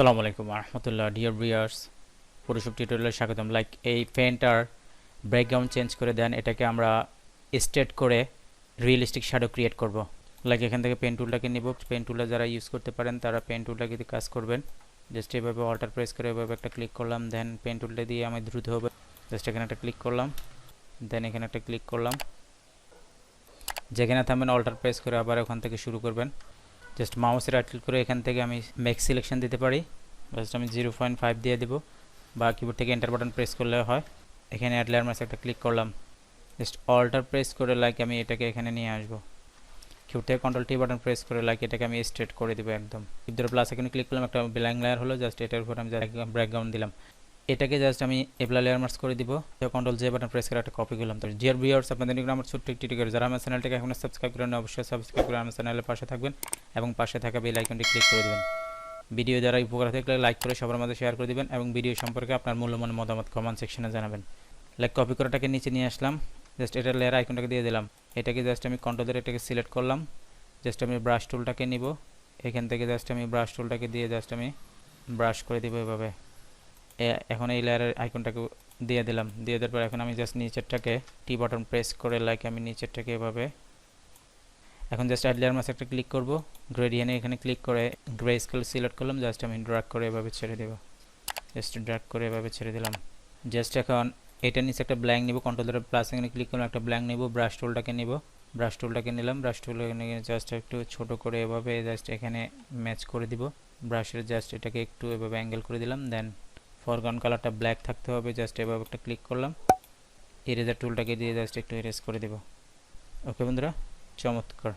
আসসালামু আলাইকুম রহমতুল্লাহ dear viewers Photoshop টিউটোরিয়ালে স্বাগতম। লাইক এই পেনটার ব্যাকগ্রাউন্ড চেঞ্জ করে দেন, এটাকে আমরা স্ট্রেট করে রিয়েলিস্টিক শ্যাডো ক্রিয়েট করব। লাইক এখান থেকে পেন টুলটাকে নিব, পেন টুলটা যারা ইউজ করতে পারেন তারা পেন টুলটাকে দিয়ে কাজ করবেন। জাস্ট এভাবে অল্টার প্রেস করে এভাবে একটা ক্লিক করলাম, দেন পেন টুলটা দিয়ে আমি দ্রুত হবে জাস্ট এখানে একটা ক্লিক করলাম, দেন এখানে একটা ক্লিক করলাম, যেখানে থামবেন অল্টার প্রেস করে আবার ওখান থেকে শুরু করবেন। জাস্ট মাউসে রাইট ক্লিক করে এখান থেকে আমি ম্যাক্স সিলেকশন দিতে পারি, জাস্ট আমি 0.5 দিয়ে দেব, বা কিবোর্ড থেকে এন্টার বাটন প্রেস করলে হয়। এখানে অ্যাড লেয়ার মাসে একটা ক্লিক করলাম, জাস্ট অল্টার প্রেস করে লাইক আমি এটাকে এখানে নিয়ে আসবো। কিবোর্ড থেকে কন্ট্রোল টি বাটন প্রেস করে লাইক এটাকে আমি স্ট্রেট করে দেবো একদম। ইফ প্লাস এখানে ক্লিক করলাম, একটা ব্ল্যাঙ্ক লেয়ার হলো, জাস্ট এটার উপর আমি ব্যাকগ্রাউন্ড দিলাম। এটাকে জাস্ট আমি এবলা লেয়ার মার্কস করে দিব, কন্ট্রোল জে বাটন প্রেস করে একটা কপি করলাম। তো ডিয়ার ভিউয়ার্স, আপনাদের নিকট আমার ছোট্ট একটি টিউটোরিয়াল, যারা আমার চ্যানেলটাকে এখনো সাবস্ক্রাইব করেন অবশ্যই সাবস্ক্রাইব করে আমার চ্যানেলের পাশে থাকবেন এবং পাশে থাকা বেল আইকনটি ক্লিক করে দেবেন। ভিডিও যারা উপকার থাকলে লাইক করে সবার মাঝে শেয়ার করে দিবেন এবং ভিডিও সম্পর্কে আপনার মূল্যবান মতামত কমেন্ট সেকশনে জানাবেন। লাইক কপি করাটাকে নিচে নিয়ে আসলাম, জাস্ট এটার লেয়ার আইকনটাকে দিয়ে দিলাম। এটাকে জাস্ট আমি কন্ট্রোল ধরে এটাকে সিলেক্ট করলাম, জাস্ট আমি ব্রাশ টুলটাকে নিব, এখান থেকে জাস্ট আমি ব্রাশ টুলটাকে দিয়ে জাস্ট আমি ব্রাশ করে দিব এভাবে। এখন এই লেয়ারের আইকনটাকে দিয়ে দিলাম, দিয়ে দেওয়ার পর এখন আমি জাস্ট নিচেরটাকে টি বাটন প্রেস করে লাইক আমি নিচেরটাকে এভাবে, এখন জাস্ট অ্যাড লেয়ার মাসে একটা ক্লিক করব, গ্রেডিয়েন্টে এখানে ক্লিক করে গ্রে স্কেল সিলেক্ট করলাম, জাস্ট আমি ড্র্যাগ করে এভাবে ছেড়ে দেব, জাস্ট ড্র্যাগ করে এভাবে ছেড়ে দিলাম। জাস্ট এখন এটার নিচে একটা ব্ল্যাঙ্ক নিব, কন্ট্রোল ধরে প্লাস এখানে ক্লিক করলাম, একটা ব্ল্যাঙ্ক নিব, ব্রাশ টুলটাকে নিব, ব্রাশ টুলটাকে নিলাম, ব্রাশ টুল এখানে জাস্ট একটু ছোট করে এভাবে জাস্ট এখানে ম্যাচ করে দিব। ব্রাশের জাস্ট এটাকে একটু এভাবে অ্যাঙ্গেল করে দিলাম, দেন ফরগ্রাউন্ড কালারটা ব্ল্যাক থাকতে হবে, জাস্ট এভাবে একটা ক্লিক করলাম, ইরেজার টুলটাকে দিয়ে জাস্ট একটু ইরেজ করে দেব। ওকে বন্ধুরা, চমৎকার।